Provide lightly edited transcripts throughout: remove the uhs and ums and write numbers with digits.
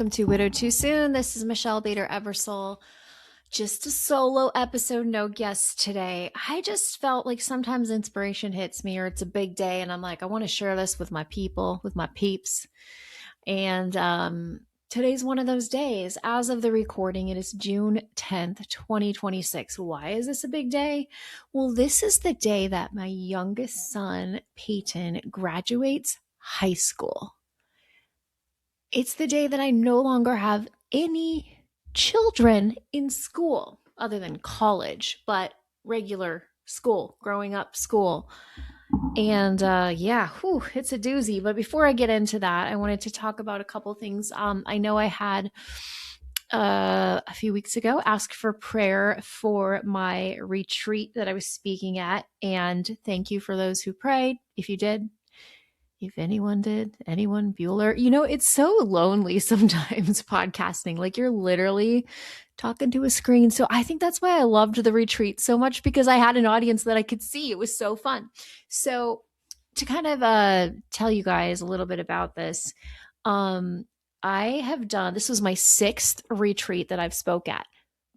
welcome to Widow Too Soon. This is Michelle Bader Ebersole. Just a solo episode, no guests today. I just felt like sometimes inspiration hits me or it's a big day and I'm like, I want to share this with my people, with my peeps. And today's one of those days. As of the recording, it is June 10th, 2026. Why is this a big day? Well, this is the day that my youngest son, Payton, graduates high school. It's the day that I no longer have any children in school other than college, but regular school, growing up school. And it's a doozy. But before I get into that, I wanted to talk about a couple things. I know I had a few weeks ago asked for prayer for my retreat that I was speaking at. And thank you for those who prayed. If you did, if anyone did, anyone, Bueller, it's so lonely sometimes podcasting, like you're literally talking to a screen. So I think that's why I loved the retreat so much, because I had an audience that I could see. It was so fun. So to kind of tell you guys a little bit about this, this was my 6th retreat that I've spoke at.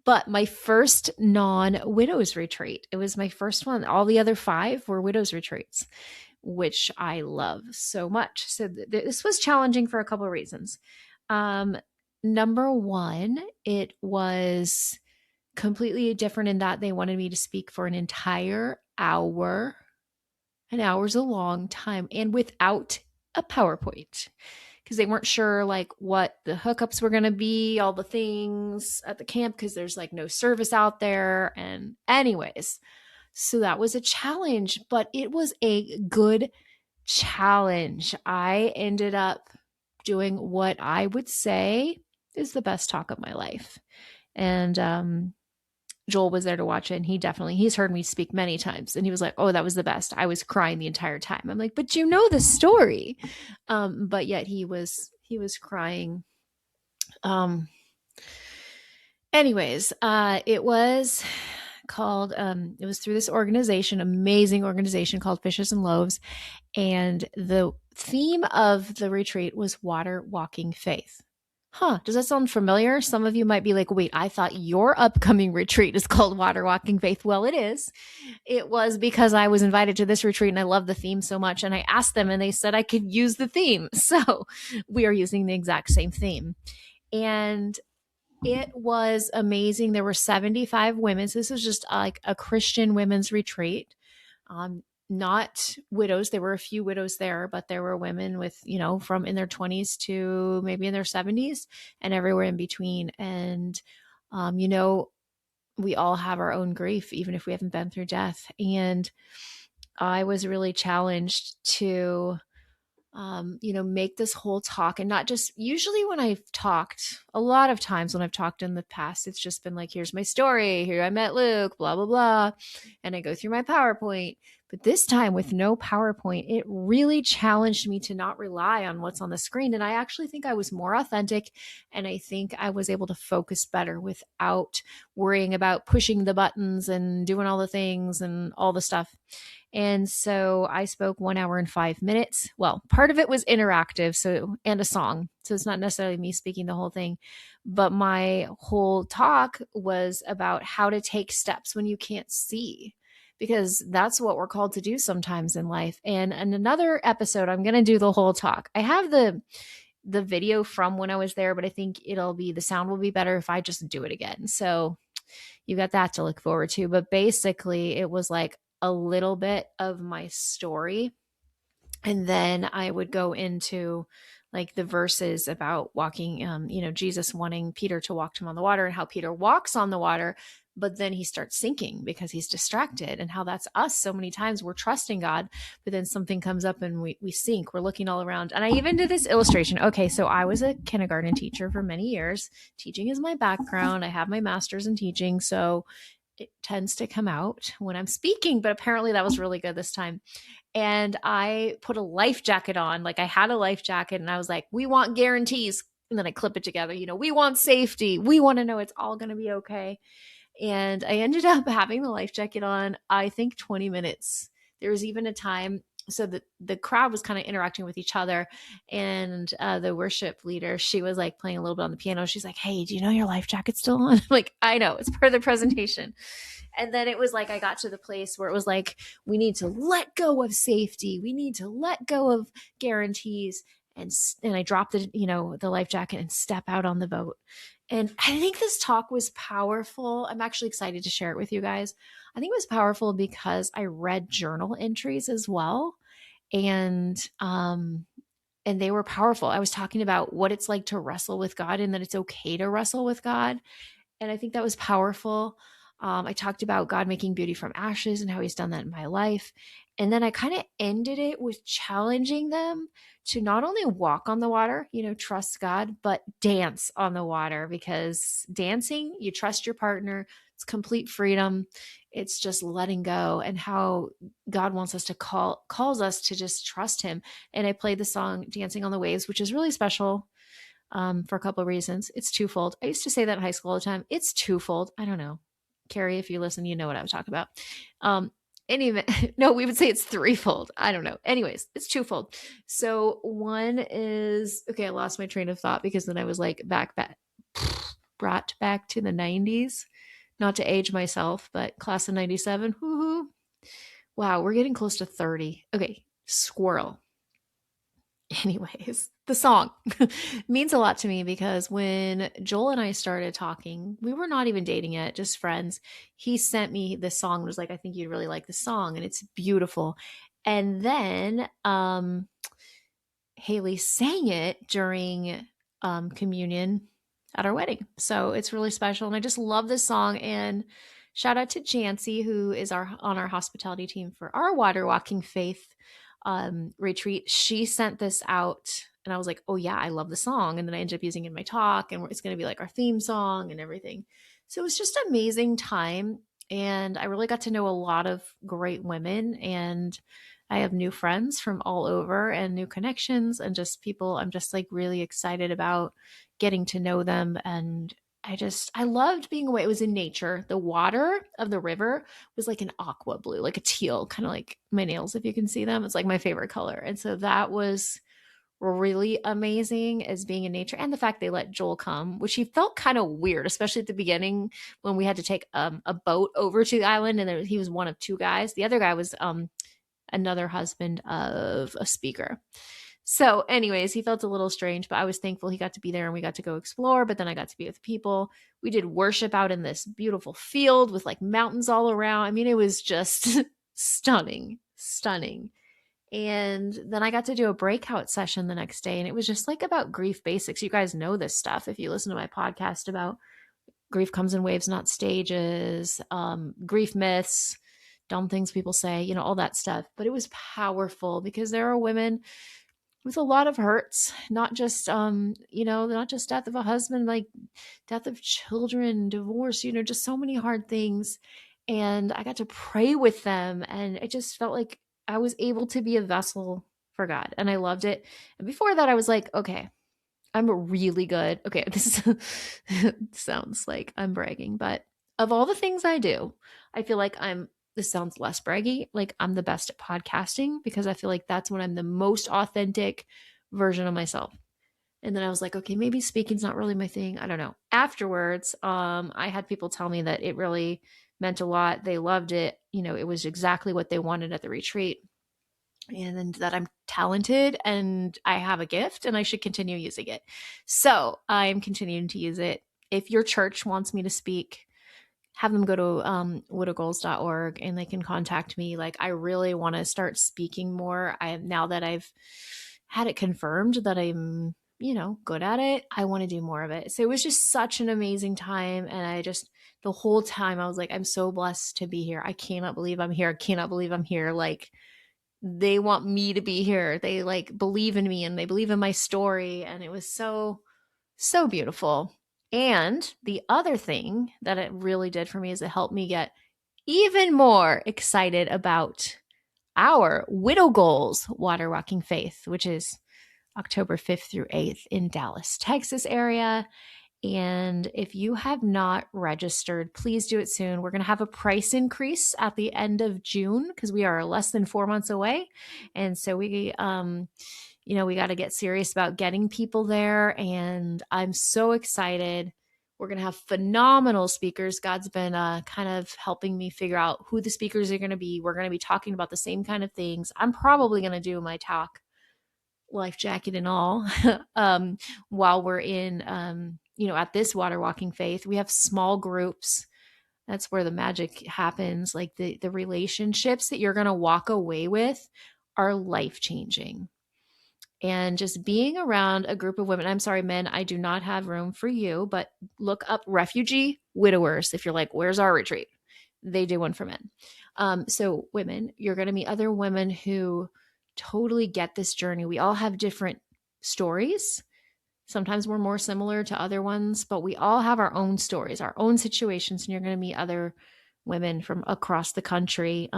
But my first non-widows retreat, it was my first one. All the other 5 were widows retreats, which I love so much. So this was challenging for a couple of reasons. Number one, it was completely different in that they wanted me to speak for an entire hour. An hour's a long time, and without a PowerPoint, because they weren't sure like what the hookups were going to be, all the things at the camp, because there's like no service out there. And anyways, so that was a challenge, but it was a good challenge. I ended up doing what I would say is the best talk of my life. And Joel was there to watch it, and he's heard me speak many times, and he was like, oh, that was the best. I was crying the entire time. I'm like, but you know the story. But yet he was crying. Anyways, it was called, it was through this organization, amazing organization called Fishes and Loaves. And the theme of the retreat was water walking faith. Does that sound familiar? Some of you might be like, wait, I thought your upcoming retreat is called Water Walking Faith. Well, it is. It was because I was invited to this retreat and I love the theme so much. And I asked them and they said I could use the theme. So we are using the exact same theme. And it was amazing. There were 75 women. So this was just like a Christian women's retreat. Not widows. There were a few widows there, but there were women with, from in their 20s to maybe in their 70s and everywhere in between. And, we all have our own grief, even if we haven't been through death. And I was really challenged to, make this whole talk, and not just, usually when I've talked, a lot of times when I've talked in the past, it's just been like, here's my story, here I met Luke, blah, blah, blah. And I go through my PowerPoint. But this time with no PowerPoint, it really challenged me to not rely on what's on the screen. And I actually think I was more authentic, and I think I was able to focus better without worrying about pushing the buttons and doing all the things and all the stuff. And so I spoke 1 hour and 5 minutes. Well, part of it was interactive, and a song. So it's not necessarily me speaking the whole thing, but my whole talk was about how to take steps when you can't see, because that's what we're called to do sometimes in life. And in another episode, I'm going to do the whole talk. I have the video from when I was there, but I think the sound will be better if I just do it again. So you got that to look forward to. But basically it was like a little bit of my story. And then I would go into like the verses about walking, Jesus wanting Peter to walk to him on the water, and how Peter walks on the water, but then he starts sinking because he's distracted, and how that's us. So many times we're trusting God, but then something comes up and we sink. We're looking all around. And I even did this illustration. Okay, so I was a kindergarten teacher for many years. Teaching is my background. I have my master's in teaching. So it tends to come out when I'm speaking, but apparently that was really good this time. And I put a life jacket on. Like I had a life jacket and I was like, we want guarantees. And then I clip it together. We want safety. We want to know it's all going to be okay. And I ended up having the life jacket on, I think 20 minutes. There was even a time so the crowd was kind of interacting with each other, and the worship leader, she was like playing a little bit on the piano. She's like, "Hey, do you know your life jacket's still on?" I'm like, I know, it's part of the presentation. And then it was like I got to the place where it was like, we need to let go of safety, we need to let go of guarantees, and I dropped the life jacket and step out on the boat. And I think this talk was powerful. I'm actually excited to share it with you guys. I think it was powerful because I read journal entries as well. And they were powerful. I was talking about what it's like to wrestle with God, and that it's okay to wrestle with God. And I think that was powerful. I talked about God making beauty from ashes and how he's done that in my life. And then I kind of ended it with challenging them to not only walk on the water, trust God, but dance on the water, because dancing, you trust your partner. It's complete freedom. It's just letting go, and how God wants us to calls us to just trust him. And I played the song Dancing on the Waves, which is really special for a couple of reasons. It's twofold. I used to say that in high school all the time. It's twofold. I don't know. Carrie, if you listen, you know what I'm talking about. Anyway, no, we would say it's threefold. I don't know. Anyways, it's twofold. So one is, okay, I lost my train of thought because then I was like brought back to the 90s. Not to age myself, but class of 97. Woohoo. Wow, we're getting close to 30. Okay, squirrel. Anyways, the song means a lot to me because when Joel and I started talking, we were not even dating yet, just friends. He sent me this song and was like, I think you'd really like the song, and it's beautiful. And then Haley sang it during communion at our wedding. So it's really special. And I just love this song. And shout out to Jancy, who is on our hospitality team for our water walking faith retreat. She sent this out, and I was like, oh yeah, I love the song. And then I ended up using it in my talk, and it's going to be like our theme song and everything. So it was just an amazing time. And I really got to know a lot of great women, and I have new friends from all over and new connections, and just people I'm just like really excited about getting to know them. And I loved being away. It was in nature. The water of the river was like an aqua blue, like a teal, kind of like my nails, if you can see them. It's like my favorite color. And so that was really amazing, as being in nature. And the fact they let Joel come, which he felt kind of weird, especially at the beginning when we had to take a boat over to the island, and he was one of two guys. The other guy was another husband of a speaker. So anyways, he felt a little strange, but I was thankful he got to be there and we got to go explore. But then I got to be with people. We did worship out in this beautiful field with like mountains all around. I mean, it was just stunning. And then I got to do a breakout session the next day, and it was just like about grief basics. You guys know this stuff if you listen to my podcast about grief comes in waves, not stages, grief myths, dumb things people say, all that stuff. But it was powerful because there are women with a lot of hurts, not just not just death of a husband, like death of children, divorce, just so many hard things. And I got to pray with them, and it just felt like I was able to be a vessel for God, and I loved it. And before that, I was like, okay, I'm really good. Okay, this sounds like I'm bragging, but of all the things I do, I feel like this sounds less braggy, like I'm the best at podcasting, because I feel like that's when I'm the most authentic version of myself. And then I was like, okay, maybe speaking's not really my thing. I don't know. Afterwards, I had people tell me that it really meant a lot. They loved it. It was exactly what they wanted at the retreat. And that I'm talented and I have a gift and I should continue using it. So I'm continuing to use it. If your church wants me to speak, have them go to widowgoals.org and they can contact me. Like, I really want to start speaking more. Now that I've had it confirmed that I'm, good at it, I want to do more of it. So it was just such an amazing time. And the whole time I was like, I'm so blessed to be here. I cannot believe I'm here. I cannot believe I'm here. Like, they want me to be here. They like believe in me and they believe in my story. And it was so, so beautiful. And the other thing that it really did for me is it helped me get even more excited about our Widow Goals Water Walking Faith, which is October 5th through 8th in Dallas, Texas area. And if you have not registered, please do it soon. We're going to have a price increase at the end of June because we are less than 4 months away. And so we got to get serious about getting people there. And I'm so excited. We're going to have phenomenal speakers. God's been kind of helping me figure out who the speakers are going to be. We're going to be talking about the same kind of things. I'm probably going to do my talk, life jacket and all, while we're in, at this water walking faith. We have small groups. That's where the magic happens. Like the relationships that you're going to walk away with are life changing. And just being around a group of women, I'm sorry, men, I do not have room for you, but look up refugee widowers. If you're like, where's our retreat? They do one for men. So women, you're going to meet other women who totally get this journey. We all have different stories. Sometimes we're more similar to other ones, but we all have our own stories, our own situations. And you're going to meet other women from across the country.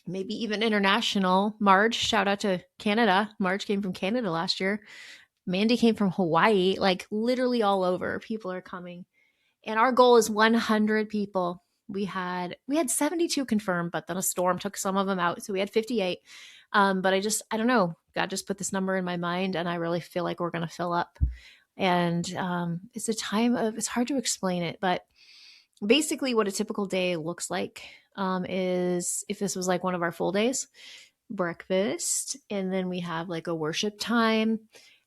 Maybe even international. Marge, shout out to Canada. Marge came from Canada last year. Mandy came from Hawaii, like literally all over. People are coming. And our goal is 100 people. We had 72 confirmed, but then a storm took some of them out. So we had 58. But I don't know. God just put this number in my mind, and I really feel like we're going to fill up. And it's a time of, it's hard to explain it, but basically what a typical day looks like is, if this was like one of our full days, breakfast, and then we have like a worship time,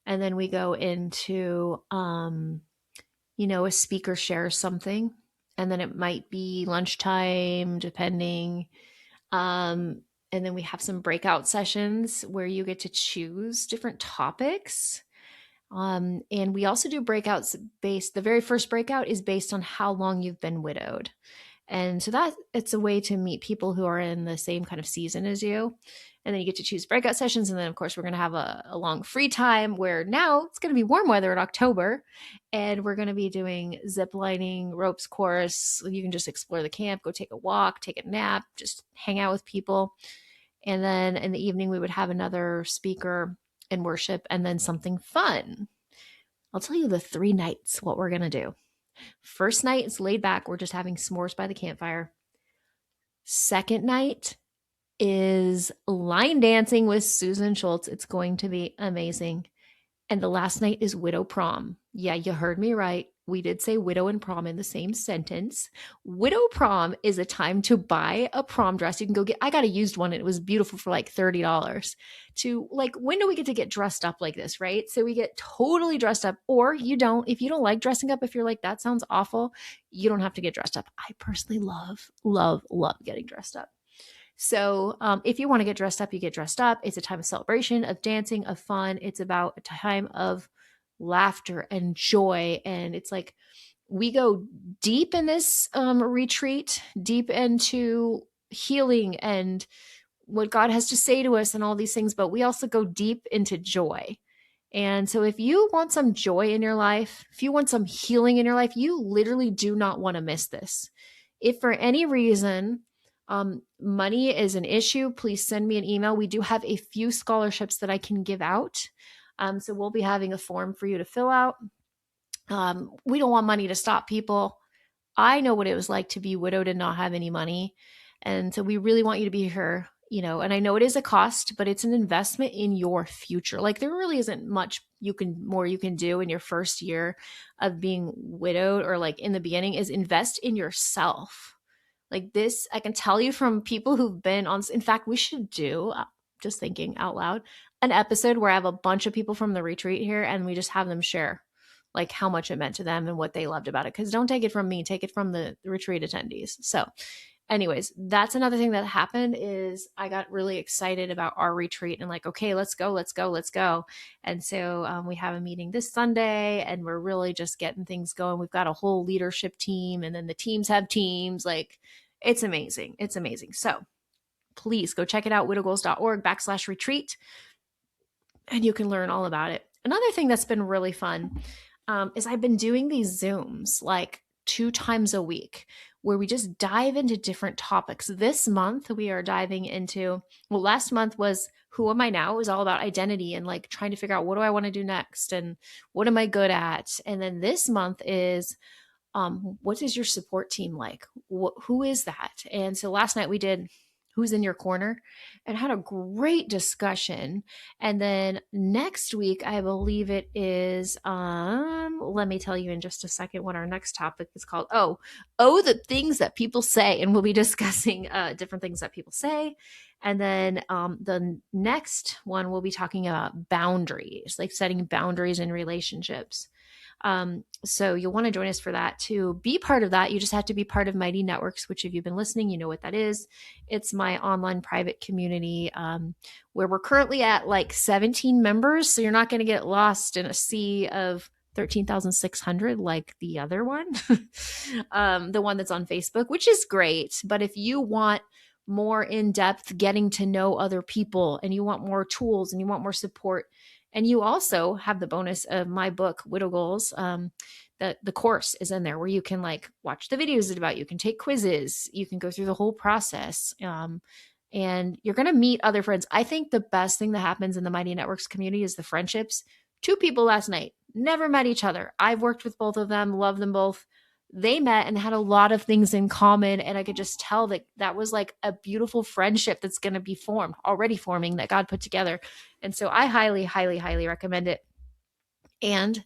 and then we go into a speaker shares something, and then it might be lunchtime depending, and then we have some breakout sessions where you get to choose different topics. And we also do breakouts the very first breakout is based on how long you've been widowed. And so that it's a way to meet people who are in the same kind of season as you. And then you get to choose breakout sessions. And then, of course, we're going to have a long free time where now it's going to be warm weather in October. And we're going to be doing zip lining, ropes course. You can just explore the camp, go take a walk, take a nap, just hang out with people. And then in the evening, we would have another speaker and worship, and then something fun. I'll tell you the 3 nights what we're going to do. First night is laid back. We're just having s'mores by the campfire. Second night is line dancing with Susan Schultz. It's going to be amazing. And the last night is widow prom. Yeah, you heard me right. We did say widow and prom in the same sentence. Widow prom is a time to buy a prom dress. You can go I got a used one. And it was beautiful for like $30. To like, when do we get to get dressed up like this, right? So we get totally dressed up, or you don't. If you don't like dressing up, if you're like, that sounds awful, you don't have to get dressed up. I personally love, love, love getting dressed up. So if you want to get dressed up, you get dressed up. It's a time of celebration, of dancing, of fun. It's about a time of laughter and joy. And it's like we go deep in this retreat, deep into healing and what God has to say to us and all these things, but we also go deep into joy. And so if you want some joy in your life, if you want some healing in your life, you literally do not want to miss this. If for any reason money is an issue, please send me an email. We do have a few scholarships that I can give out. So we'll be having a form for you to fill out. We don't want money to stop people. I know what it was like to be widowed and not have any money. And so we really want you to be here, and I know it is a cost, but it's an investment in your future. Like there really isn't much more you can do in your first year of being widowed, or like in the beginning, is invest in yourself. Like this, I can tell you from people who've been on, in fact, we should do, just thinking out loud, an episode where I have a bunch of people from the retreat here and we just have them share like how much it meant to them and what they loved about it. Because don't take it from me, take it from the retreat attendees. So anyways, that's another thing that happened is I got really excited about our retreat and like, okay, let's go. And so we have a meeting this Sunday and we're really just getting things going. We've got a whole leadership team and then the teams have teams. Like it's amazing. It's amazing. So please go check it out, widowgoals.org/retreat. And you can learn all about it. Another thing that's been really fun is I've been doing these Zooms like 2 times a week where we just dive into different topics. This month, we are diving into, well, last month was Who Am I Now? It was all about identity and like trying to figure out what do I want to do next and what am I good at? And then this month is what is your support team like? Who is that? And so last night we did Who's in Your Corner and had a great discussion. And then next week, I believe it is, let me tell you in just a second what our next topic is called. The things that people say. And we'll be discussing different things that people say. And then the next one, we'll be talking about boundaries, like setting boundaries in relationships. So you'll want to join us for that. To be part of that, you just have to be part of Mighty Networks, which if you've been listening, you know what that is. It's my online private community where we're currently at like 17 members. So you're not going to get lost in a sea of 13,600 like the other one, the one that's on Facebook, which is great. But if you want more in-depth getting to know other people and you want more tools and you want more support, and you also have the bonus of my book, Widow Goals. The course is in there where you can like watch the videos about, you can take quizzes, you can go through the whole process. And you're going to meet other friends. I think the best thing that happens in the Mighty Networks community is the friendships. 2 people last night never met each other. I've worked with both of them, love them both. They met and had a lot of things in common. And I could just tell that that was like a beautiful friendship that's going to be already forming, that God put together. And so I highly, highly, highly recommend it. And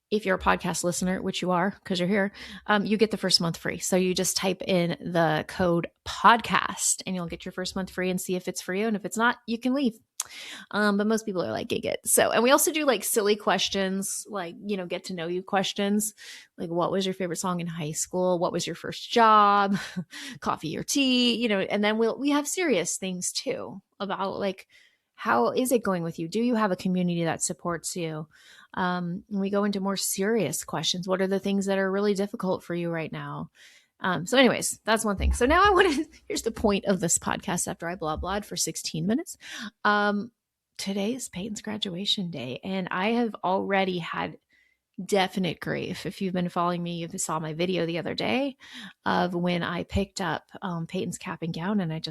if you're a podcast listener, which you are because you're here, you get the first month free. So you just type in the code podcast and you'll get your first month free and see if it's for you. And if it's not, you can leave. But most people are like, gig it. So, and we also do like silly questions, like, get to know you questions. Like, what was your favorite song in high school? What was your first job? Coffee or tea, and then we have serious things too about like, how is it going with you? Do you have a community that supports you? And we go into more serious questions. What are the things that are really difficult for you right now? So anyways, that's one thing. So now here's the point of this podcast after I blah-blahed for 16 minutes. Today is Payton's graduation day, and I have already had definite grief. If you've been following me, you saw my video the other day of when I picked up Payton's cap and gown, and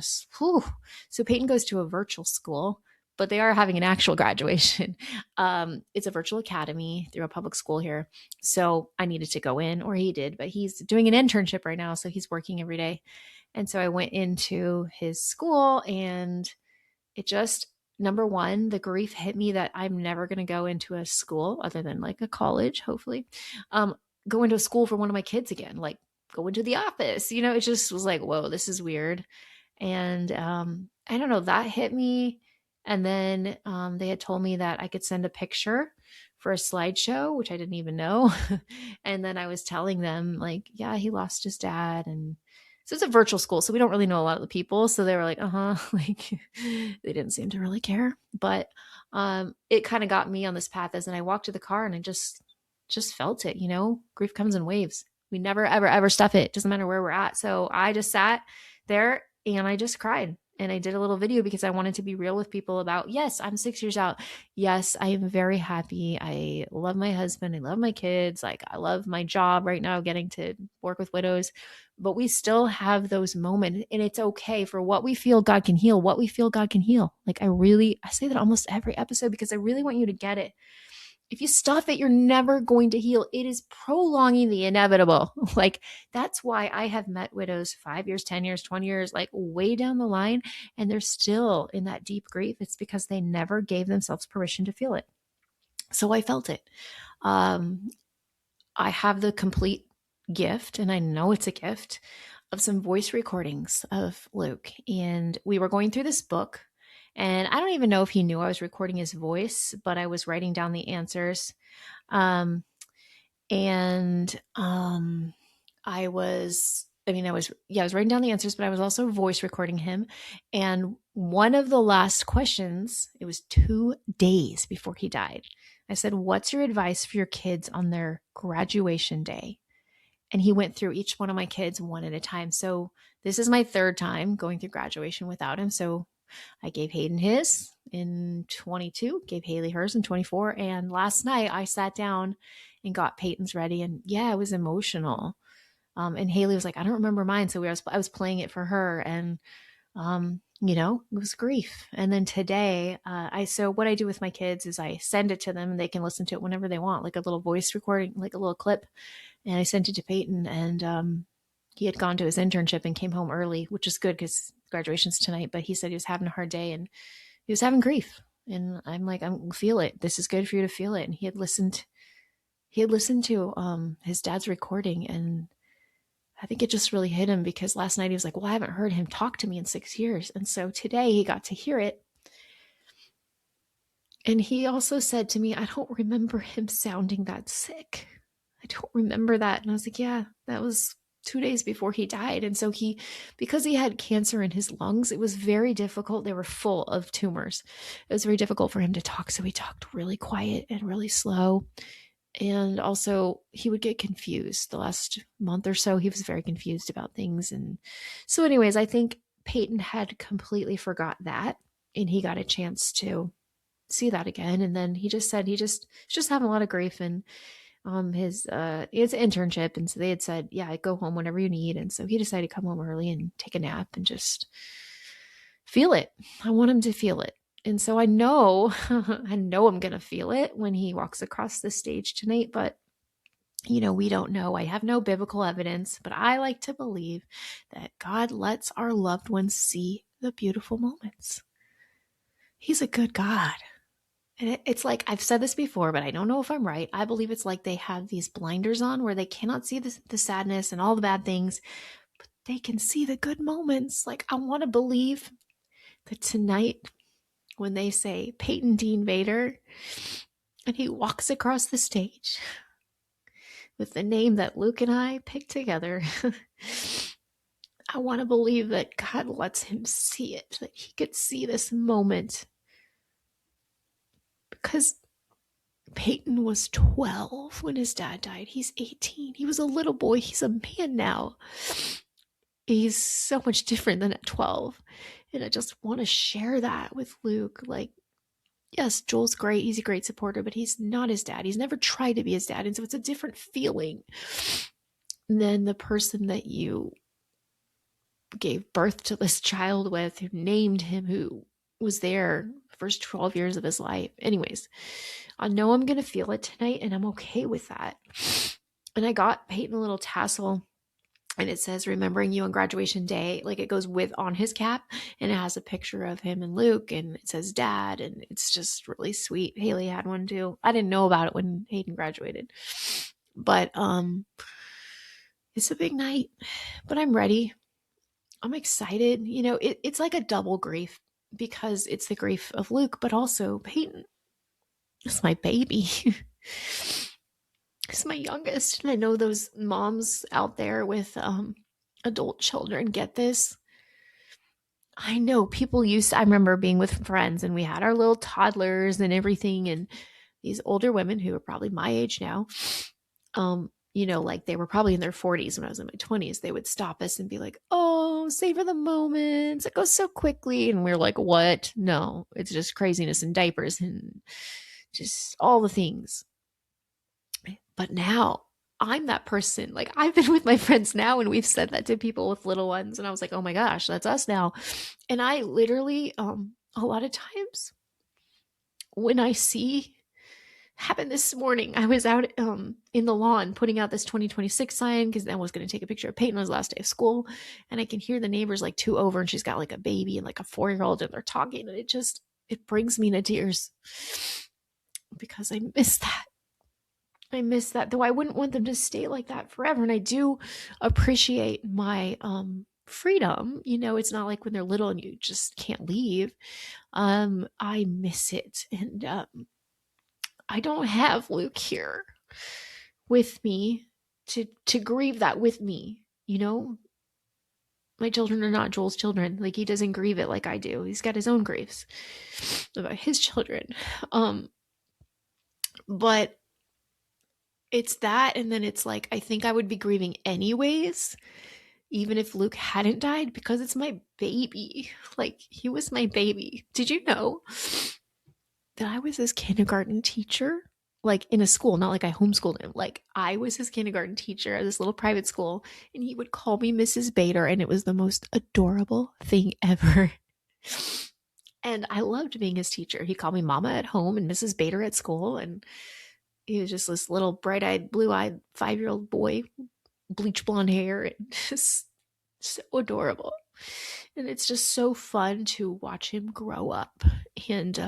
so Payton goes to a virtual school, but they are having an actual graduation. It's a virtual academy through a public school here. So I needed to go in, or he did, but he's doing an internship right now. So he's working every day. And so I went into his school, and it just, number one, the grief hit me that I'm never going to go into a school other than like a college, hopefully, go into a school for one of my kids again, like go into the office, it just was like, whoa, this is weird. And I don't know, that hit me. And then they had told me that I could send a picture for a slideshow, which I didn't even know. And then I was telling them like, yeah, he lost his dad. And so it's a virtual school, so we don't really know a lot of the people. So they were like, like they didn't seem to really care. But it kind of got me on this path as, and I walked to the car and I just felt it, grief comes in waves. We never, ever, ever stuff it. Doesn't matter where we're at. So I just sat there and I just cried. And I did a little video because I wanted to be real with people about, yes, I'm 6 years out. Yes, I am very happy. I love my husband. I love my kids. Like, I love my job right now, getting to work with widows. But we still have those moments, and it's okay. For what we feel, God can heal. What we feel, God can heal. Like, I say that almost every episode because I really want you to get it. If you stuff it, you're never going to heal. It is prolonging the inevitable. Like, that's why I have met widows 5 years, 10 years, 20 years, like way down the line, and they're still in that deep grief. It's because they never gave themselves permission to feel it. So I felt it. I have the complete gift, and I know it's a gift, of some voice recordings of Luke. And we were going through this book. And I don't even know if he knew I was recording his voice, but I was writing down the answers. I was writing down the answers, but I was also voice recording him. And one of the last questions, it was 2 days before he died. I said, what's your advice for your kids on their graduation day? And he went through each one of my kids one at a time. So this is my 3rd time going through graduation without him. So I gave Hayden his in 22, gave Haley hers in 24. And last night I sat down and got Payton's ready. And yeah, it was emotional. And Haley was like, I don't remember mine. So I was playing it for her, and it was grief. And then today, so what I do with my kids is I send it to them and they can listen to it whenever they want, like a little voice recording, like a little clip. And I sent it to Payton, and he had gone to his internship and came home early, which is good because graduation's tonight. But he said he was having a hard day and he was having grief. And I'm like, feel it. This is good for you to feel it. And he had listened to his dad's recording, and I think it just really hit him because last night he was like, well, I haven't heard him talk to me in 6 years. And so today he got to hear it. And he also said to me, I don't remember him sounding that sick. I don't remember that. And I was like, yeah, that was 2 days before he died. And so because he had cancer in his lungs, it was very difficult. They were full of tumors. It was very difficult for him to talk. So he talked really quiet and really slow. And also he would get confused the last month or so. He was very confused about things. And so anyways, I think Payton had completely forgot that, and he got a chance to see that again. And then he just said he's just having a lot of grief, and his internship, and so they had said, yeah, go home whenever you need. And so he decided to come home early and take a nap and just feel it. I want him to feel it. And so I know I'm going to feel it when he walks across the stage tonight, but we don't know. I have no biblical evidence, but I like to believe that God lets our loved ones see the beautiful moments. He's a good God. And it's like, I've said this before, but I don't know if I'm right. I believe it's like they have these blinders on where they cannot see the sadness and all the bad things, but they can see the good moments. Like, I want to believe that tonight, when they say Payton Dean Bader, and he walks across the stage with the name that Luke and I picked together, I want to believe that God lets him see it, that he could see this moment. Because Payton was 12 when his dad died. He's 18. He was a little boy. He's a man now. He's so much different than at 12. And I just want to share that with Luke. Like, yes, Joel's great. He's a great supporter, but he's not his dad. He's never tried to be his dad. And so it's a different feeling than the person that you gave birth to this child with, who named him, who was there the first 12 years of his life. Anyways, I know I'm going to feel it tonight, and I'm okay with that. And I got Payton a little tassel, and it says, remembering you on graduation day. Like, it goes on his cap, and it has a picture of him and Luke, and it says dad, and it's just really sweet. Haley had one too. I didn't know about it when Hayden graduated, but it's a big night, but I'm ready. I'm excited. It's like a double grief, because it's the grief of Luke, but also Payton. It's my baby. It's my youngest. And I know those moms out there with adult children get this. I know people I remember being with friends, and we had our little toddlers and everything. And these older women who are probably my age now, like they were probably in their 40s when I was in my 20s, they would stop us and be like, oh, savor the moments. It goes so quickly. And we're like, what? No, it's just craziness and diapers and just all the things. But now I'm that person. Like, I've been with my friends now, and we've said that to people with little ones. And I was like, oh my gosh, that's us now. And I literally, a lot of times when I see, happened this morning, I was out in the lawn putting out this 2026 sign, because I was going to take a picture of Payton on his last day of school. And I can hear the neighbors like two over, and she's got like a baby and like a 4-year-old, and they're talking. And it brings me to tears, because I miss that. I miss that, though I wouldn't want them to stay like that forever. And I do appreciate my freedom. It's not like when they're little and you just can't leave. I miss it. And I don't have Luke here with me to grieve that with me. My children are not Joel's children. Like, he doesn't grieve it like I do. He's got his own griefs about his children. But it's that, and then it's like, I think I would be grieving anyways, even if Luke hadn't died, because it's my baby. Like, he was my baby. Did you know that I was his kindergarten teacher? like in a school, not like I homeschooled him. Like I was his kindergarten teacher at this little private school, and he would call me Mrs. Bader, and it was the most adorable thing ever. And I loved being his teacher. He called me Mama at home and Mrs. Bader at school. And he was just this little bright eyed, blue eyed 5-year-old boy, bleach blonde hair, and just so adorable. And it's just so fun to watch him grow up. And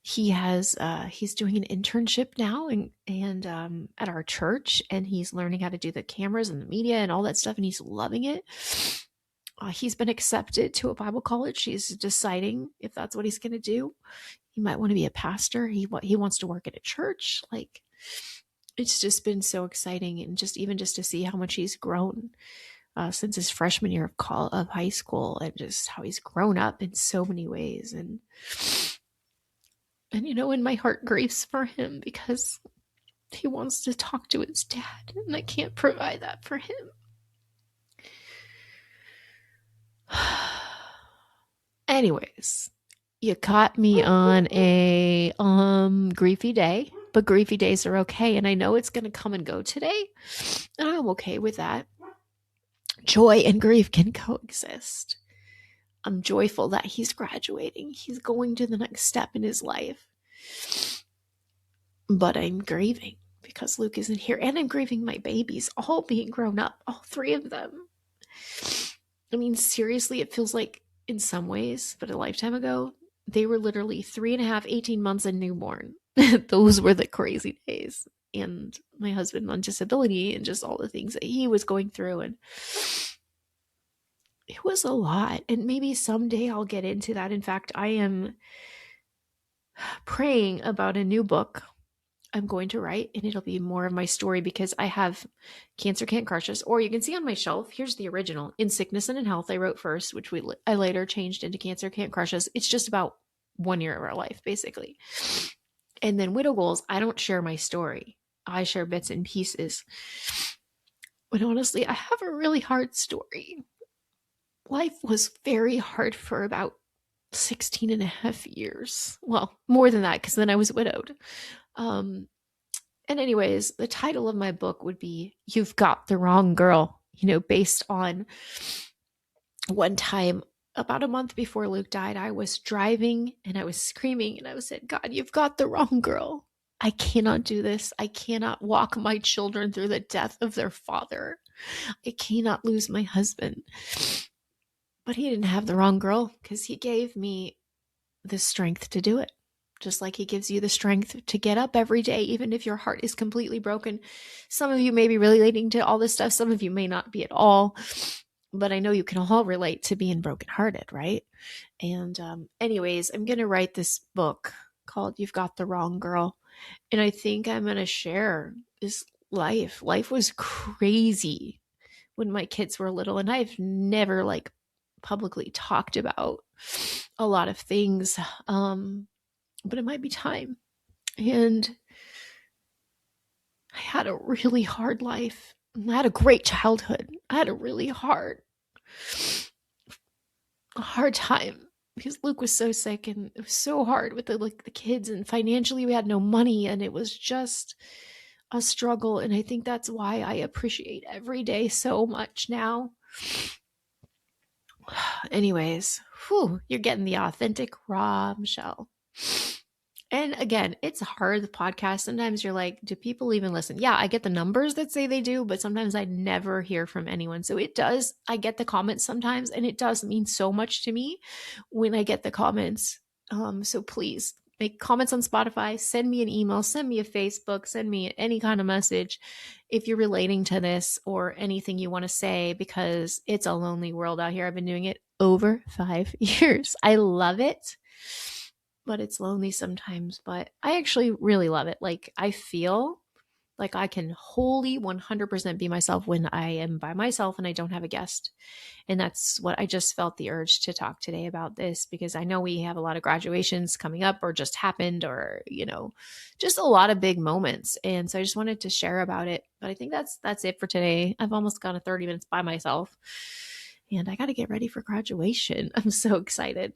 he's doing an internship now and at our church, and he's learning how to do the cameras and the media and all that stuff, and he's loving it. He's been accepted to a Bible college. He's deciding if that's what he's going to do. He might want to be a pastor. He wants to work at a church. Like, it's just been so exciting, and even just to see how much he's grown since his freshman year of high school, and just how he's grown up in so many ways. And and my heart grieves for him because he wants to talk to his dad, and I can't provide that for him. Anyways, you caught me on a griefy day, but griefy days are okay, and I know it's going to come and go today, and I'm okay with that. Joy and grief can coexist. I'm joyful that he's graduating. He's going to the next step in his life. But I'm grieving because Luke isn't here, and I'm grieving my babies all being grown up, all 3 of them. I mean, seriously, it feels like in some ways, but a lifetime ago, they were literally 3.5, 18 months and newborn. Those were the crazy days. And my husband on disability and just all the things that he was going through. And it was a lot. And maybe someday I'll get into that. In fact, I am praying about a new book I'm going to write, and it'll be more of my story because I have Cancer Can't Crush Us, or you can see on my shelf, here's the original, In Sickness and in Health, I wrote first, which I later changed into Cancer Can't Crush Us. It's just about 1 year of our life, basically. And then Widow Goals, I don't share my story. I share bits and pieces. But honestly, I have a really hard story. Life was very hard for about 16 and a half years. Well, more than that, because then I was widowed. And anyways, the title of my book would be You've Got the Wrong Girl, based on one time about a month before Luke died, I was driving and I was screaming and I said, God, you've got the wrong girl. I cannot do this. I cannot walk my children through the death of their father. I cannot lose my husband. But he didn't have the wrong girl because he gave me the strength to do it. Just like he gives you the strength to get up every day, even if your heart is completely broken. Some of you may be relating to all this stuff. Some of you may not be at all. But I know you can all relate to being brokenhearted, right? And anyways, I'm going to write this book called You've Got the Wrong Girl. And I think I'm going to share this life. Life was crazy when my kids were little. And I've never publicly talked about a lot of things. But it might be time. And I had a really hard life. I had a great childhood. I had a really hard time because Luke was so sick, and it was so hard with the kids, and financially we had no money, and it was just a struggle. And I think that's why I appreciate every day so much now. Anyways, you're getting the authentic raw Michelle. And again, it's hard, the podcast. Sometimes you're like, do people even listen? Yeah, I get the numbers that say they do, but sometimes I never hear from anyone. So I get the comments sometimes, and it does mean so much to me when I get the comments. So please make comments on Spotify, send me an email, send me a Facebook, send me any kind of message if you're relating to this or anything you want to say, because it's a lonely world out here. I've been doing it over 5 years. I love it. But it's lonely sometimes, but I actually really love it. I feel like I can wholly 100% be myself when I am by myself and I don't have a guest. And that's what I just felt the urge to talk today about this, because I know we have a lot of graduations coming up or just happened, or, just a lot of big moments. And so I just wanted to share about it. But I think that's it for today. I've almost gone 30 minutes by myself. And I got to get ready for graduation. I'm so excited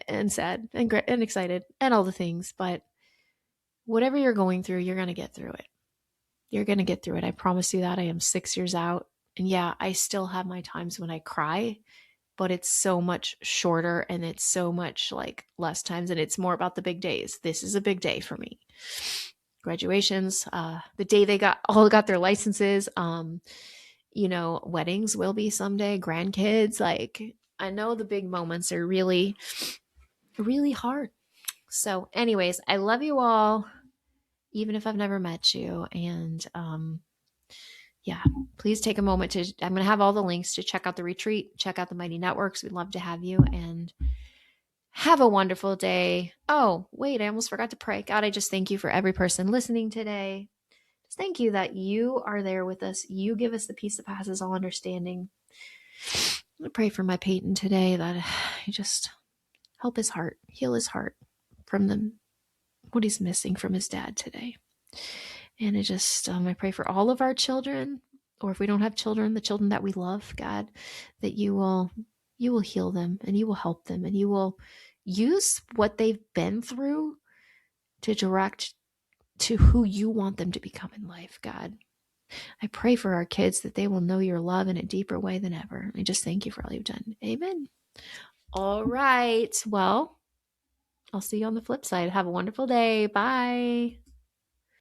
and sad and excited and all the things. But whatever you're going through, you're going to get through it. You're going to get through it. I promise you that. I am 6 years out. And yeah, I still have my times when I cry, but it's so much shorter and it's so much like less times. And it's more about the big days. This is a big day for me. Graduations, the day they all got their licenses, weddings will be someday, grandkids. Like, I know the big moments are really, really hard. So, anyways, I love you all, even if I've never met you. And yeah, please take a moment I'm going to have all the links to check out the retreat, check out the Mighty Networks. We'd love to have you, and have a wonderful day. Oh, wait, I almost forgot to pray. God, I just thank you for every person listening today. Just thank you that you are there with us. You give us the peace that passes all understanding. I'm going to pray for my Payton today, that you just help his heart, heal his heart from what he's missing from his dad today. And I pray for all of our children, or if we don't have children, the children that we love, God, that you will heal them and you will help them and you will use what they've been through to direct to who you want them to become in life, God. I pray for our kids that they will know your love in a deeper way than ever. I just thank you for all you've done. Amen. All right. Well, I'll see you on the flip side. Have a wonderful day. Bye.